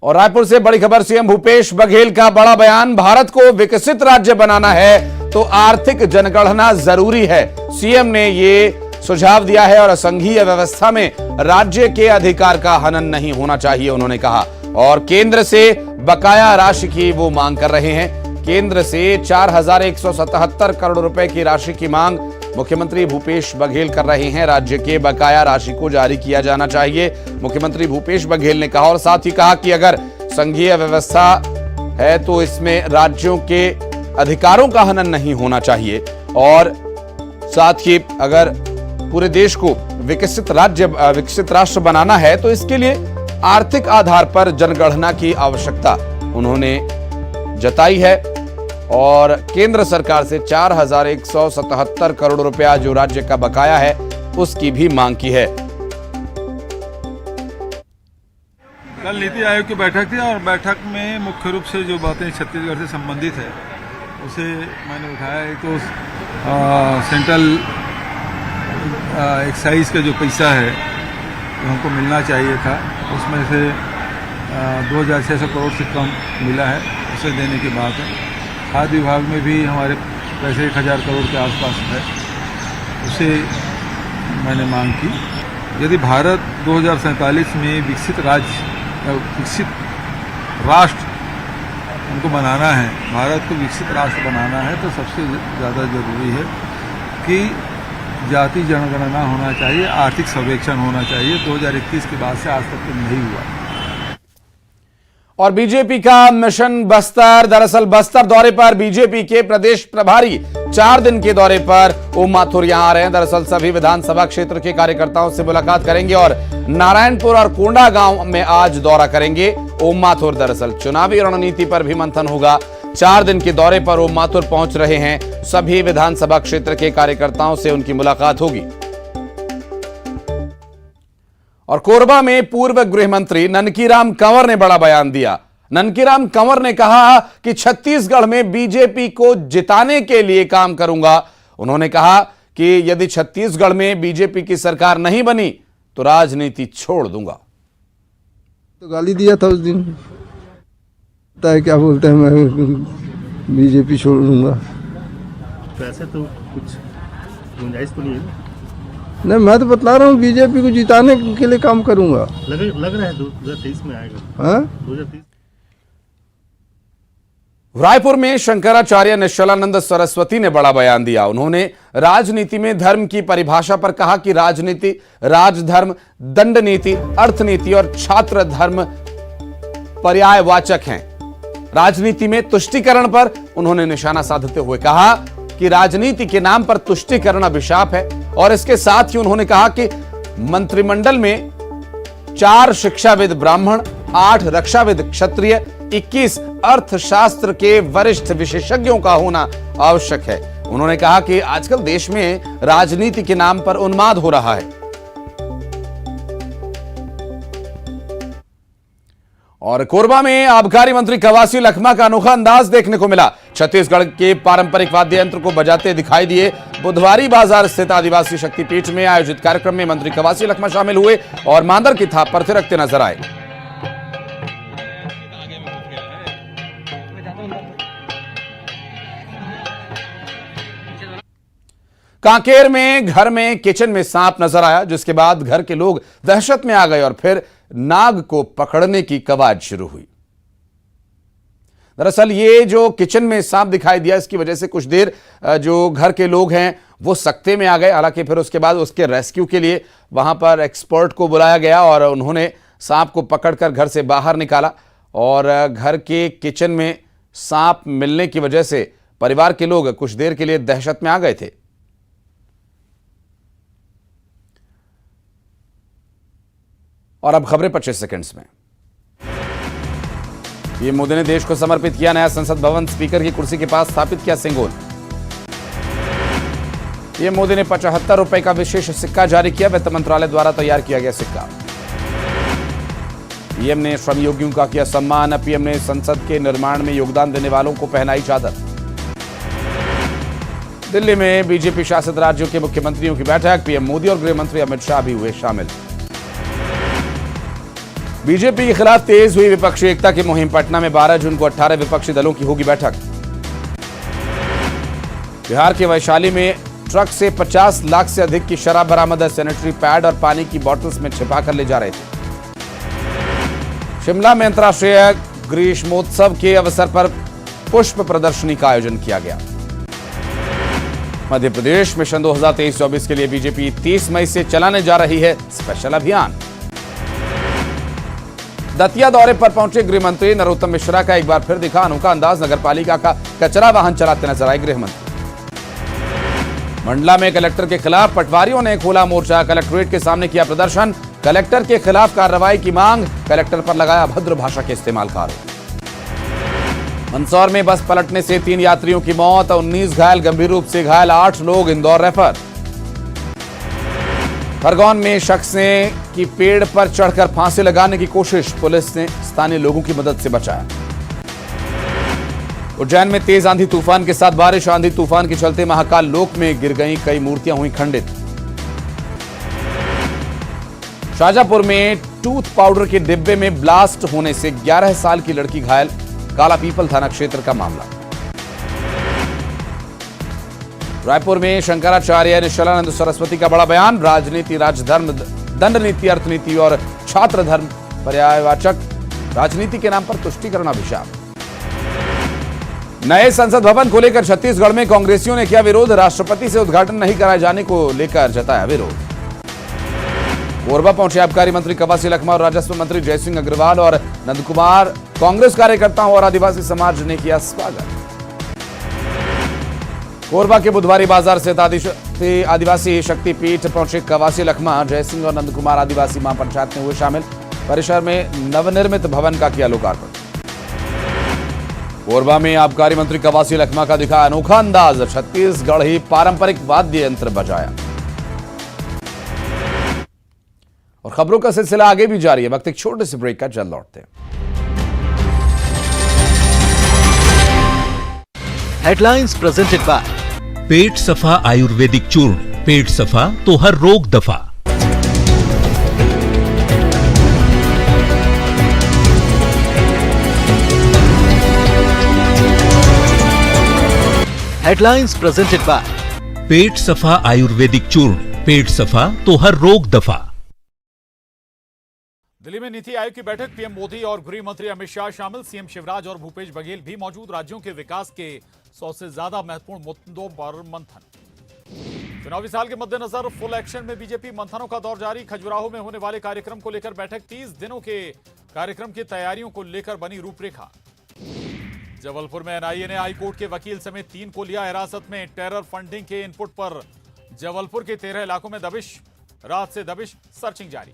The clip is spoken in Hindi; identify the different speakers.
Speaker 1: और रायपुर से बड़ी खबर, सीएम भूपेश बघेल का बड़ा बयान, भारत को विकसित राज्य बनाना है तो आर्थिक जनगणना जरूरी है। सीएम ने ये सुझाव दिया है और संघीय व्यवस्था में राज्य के अधिकार का हनन नहीं होना चाहिए, उन्होंने कहा। और केंद्र से बकाया राशि की वो मांग कर रहे हैं। केंद्र से 4177 करोड़ रुपए की राशि की मांग मुख्यमंत्री भूपेश बघेल कर रहे हैं। राज्य के बकाया राशि को जारी किया जाना चाहिए, मुख्यमंत्री भूपेश बघेल ने कहा। और साथ ही कहा कि अगर संघीय व्यवस्था है तो इसमें राज्यों के अधिकारों का हनन नहीं होना चाहिए। और साथ ही अगर पूरे देश को विकसित राष्ट्र बनाना है तो इसके लिए आर्थिक आधार पर जनगणना की आवश्यकता उन्होंने जताई है। और केंद्र सरकार से 4177 करोड़ रुपया जो राज्य का बकाया है उसकी भी मांग की है।
Speaker 2: कल नीति आयोग की बैठक थी और बैठक में मुख्य रूप से जो बातें छत्तीसगढ़ से संबंधित है उसे मैंने उठाया। एक तो सेंट्रल एक्साइज का जो पैसा है जो हमको मिलना चाहिए था उसमें से 2600 करोड़ से कम मिला है, उसे देने की बात है। खाद्य विभाग में भी हमारे पैसे 1000 करोड़ के आसपास है, उसे मैंने मांग की। यदि भारत 2047 में विकसित राष्ट्र हमको बनाना है, भारत को विकसित राष्ट्र बनाना है तो सबसे ज़्यादा ज़रूरी है कि जाति जनगणना होना चाहिए, आर्थिक सर्वेक्षण होना चाहिए। 2021 के बाद से आज तक तो नहीं हुआ।
Speaker 1: और बीजेपी का मिशन बस्तर, दरअसल बस्तर दौरे पर बीजेपी के प्रदेश प्रभारी 4 दिन के दौरे पर ओम माथुर यहां आ रहे हैं। दरअसल सभी विधानसभा क्षेत्र के कार्यकर्ताओं से मुलाकात करेंगे और नारायणपुर और कोंडा गांव में आज दौरा करेंगे ओम माथुर। दरअसल चुनावी रणनीति पर भी मंथन होगा। 4 दिन के दौरे पर ओम माथुर पहुंच रहे हैं। सभी विधानसभा क्षेत्र के कार्यकर्ताओं से उनकी मुलाकात होगी। और कोरबा में पूर्व गृह मंत्री ननकीराम कंवर ने बड़ा बयान दिया। ननकीराम कंवर ने कहा कि छत्तीसगढ़ में बीजेपी को जिताने के लिए काम करूंगा। उन्होंने कहा कि यदि छत्तीसगढ़ में बीजेपी की सरकार नहीं बनी तो राजनीति छोड़ दूंगा।
Speaker 3: तो गाली दिया था उस दिन, पता है क्या बोलते हैं, मैं बीजेपी छोड़ दूंगा।
Speaker 4: तो ऐसे तो कुछ गुंजाइश तो नहीं है।
Speaker 3: नहीं, मैं तो बतला रहा हूँ बीजेपी को जिताने के लिए काम करूंगा।
Speaker 4: लग रहा है 2023 में आएगा।
Speaker 3: हाँ,
Speaker 4: 2023।
Speaker 1: रायपुर में शंकराचार्य निश्चलानंद सरस्वती ने बड़ा बयान दिया। उन्होंने राजनीति में धर्म की परिभाषा पर कहा कि राजनीति, राजधर्म, दंड नीति, अर्थनीति और छात्र धर्म पर्यायवाचक हैं। राजनीति में तुष्टीकरण पर उन्होंने निशाना साधते हुए कहा कि राजनीति के नाम पर तुष्टीकरण अभिशाप है। और इसके साथ ही उन्होंने कहा कि मंत्रिमंडल में 4 शिक्षाविद ब्राह्मण, 8 रक्षाविद क्षत्रिय, 21 अर्थशास्त्र के वरिष्ठ विशेषज्ञों का होना आवश्यक है। उन्होंने कहा कि आजकल देश में राजनीति के नाम पर उन्माद हो रहा है। और कोरबा में आबकारी मंत्री कवासी लखमा का अनोखा अंदाज देखने को मिला। छत्तीसगढ़ के पारंपरिक वाद्य यंत्र को बजाते दिखाई दिए। बुधवारी बाजार स्थित आदिवासी शक्तिपीठ में आयोजित कार्यक्रम में मंत्री कवासी लखमा शामिल हुए और मांदर की थाप पर थिरकते नजर आए। कांकेर में घर में किचन में सांप नजर आया, जिसके बाद घर के लोग दहशत में आ गए और फिर नाग को पकड़ने की कवायद शुरू हुई। दरअसल ये जो किचन में सांप दिखाई दिया, इसकी वजह से कुछ देर जो घर के लोग हैं वो सकते में आ गए। हालांकि फिर उसके बाद उसके रेस्क्यू के लिए वहां पर एक्सपर्ट को बुलाया गया और उन्होंने सांप को पकड़कर घर से बाहर निकाला। और घर के किचन में सांप मिलने की वजह से परिवार के लोग कुछ देर के लिए दहशत में आ गए थे। और अब खबरें 25 सेकंड्स में। पीएम मोदी ने देश को समर्पित किया नया संसद भवन, स्पीकर की कुर्सी के पास स्थापित किया सिंगोल। पीएम मोदी ने 75 रुपए का विशेष सिक्का जारी किया, वित्त मंत्रालय द्वारा तैयार किया गया सिक्का। पीएम ने श्रमयोगियों का किया सम्मान। पीएम ने संसद के निर्माण में योगदान देने वालों को पहनाई चादर। दिल्ली में बीजेपी शासित राज्यों के मुख्यमंत्रियों की बैठक, पीएम मोदी और गृह मंत्री अमित शाह भी हुए शामिल। बीजेपी के खिलाफ तेज हुई विपक्षी एकता की मुहिम। पटना में 12 जून को 18 विपक्षी दलों की होगी बैठक। बिहार के वैशाली में ट्रक से 50 लाख से अधिक की शराब बरामद है। सैनिटरी पैड और पानी की बोतल्स में छिपा कर ले जा रहे थे। शिमला में अंतर्राष्ट्रीय ग्रीष्मोत्सव के अवसर पर पुष्प प्रदर्शनी का आयोजन किया गया। मध्य प्रदेश मिशन 2023-24 के लिए बीजेपी 30 मई से चलाने जा रही है स्पेशल अभियान। दतिया दौरे पर पहुंचे गृह मंत्री नरोत्तम मिश्रा का एक बार फिर दिखा अनोखा अंदाज। नगरपालिका का कचरा वाहन चलाते नजर आए गृह मंत्री। मंडला में कलेक्टर के खिलाफ पटवारियों ने खोला मोर्चा। कलेक्ट्रेट के सामने किया प्रदर्शन। कलेक्टर के खिलाफ कार्रवाई की मांग। कलेक्टर पर लगाया अभद्र भाषा के इस्तेमाल का आरोप। मंदसौर में बस पलटने से 3 यात्रियों की मौत, 19 घायल, गंभीर रूप से घायल 8 लोग इंदौर रेफर। खरगोन में शख्स ने की पेड़ पर चढ़कर फांसी लगाने की कोशिश। पुलिस ने स्थानीय लोगों की मदद से बचाया। उज्जैन में तेज आंधी तूफान के साथ बारिश। आंधी तूफान के चलते महाकाल लोक में गिर गई कई मूर्तियां हुई खंडित। शाजापुर में टूथ पाउडर के डिब्बे में ब्लास्ट होने से 11 साल की लड़की घायल। काला पीपल थाना क्षेत्र का मामला। रायपुर में शंकराचार्य निश्चलानंद सरस्वती का बड़ा बयान। राजनीति, राजधर्म, दंड नीति, अर्थनीति और छात्र धर्म पर्यायवाचक राजनीति के नाम पर तुष्टीकरण अभिशाप। नए संसद भवन को लेकर छत्तीसगढ़ में कांग्रेसियों ने किया विरोध। राष्ट्रपति से उद्घाटन नहीं कराए जाने को लेकर जताया विरोध। कोरबा पहुंचे आबकारी मंत्री कवासी लखमा और राजस्व मंत्री जयसिंह अग्रवाल और नंदकुमार। कांग्रेस कार्यकर्ताओं और आदिवासी समाज ने किया स्वागत। कोरबा के बुधवारी बाजार से आदिवासी शक्तिपीठ पहुंचे कवासी लखमा। जयसिंह और नंदकुमार आदिवासी महापंचायत में हुए शामिल। परिसर में नवनिर्मित भवन का किया लोकार्पण। कोरबा में आबकारी मंत्री कवासी लखमा का दिखा अनोखा अंदाज। छत्तीसगढ़ी पारंपरिक वाद्य यंत्र बजाया। और खबरों का सिलसिला आगे भी जारी है। वक्त एक छोटे से ब्रेक का, जल्द लौटते हैं।
Speaker 5: हेडलाइंस प्रेजेंटेड बाय
Speaker 6: पेट सफा आयुर्वेदिक चूर्ण। पेट सफा तो हर रोग दफा।
Speaker 5: हेडलाइंस प्रेजेंटेड बाय
Speaker 6: पेट सफा आयुर्वेदिक चूर्ण। पेट सफा तो हर रोग दफा।
Speaker 7: दिल्ली में नीति आयोग की बैठक। पीएम मोदी और गृह मंत्री अमित शाह शामिल। सीएम शिवराज और भूपेश बघेल भी मौजूद। राज्यों के विकास के 100 से ज्यादा महत्वपूर्ण मुद्दों पर मंथन। चुनावी साल के मद्देनजर फुल एक्शन में बीजेपी। मंथनों का दौर जारी। खजुराहो में होने वाले कार्यक्रम को लेकर बैठक। 30 दिनों के कार्यक्रम की तैयारियों को लेकर बनी रूपरेखा। जबलपुर में एनआईए ने हाईकोर्ट के वकील समेत 3 को लिया हिरासत में। टेरर फंडिंग के इनपुट पर जबलपुर के 13 इलाकों में दबिश। रात से दबिश, सर्चिंग जारी।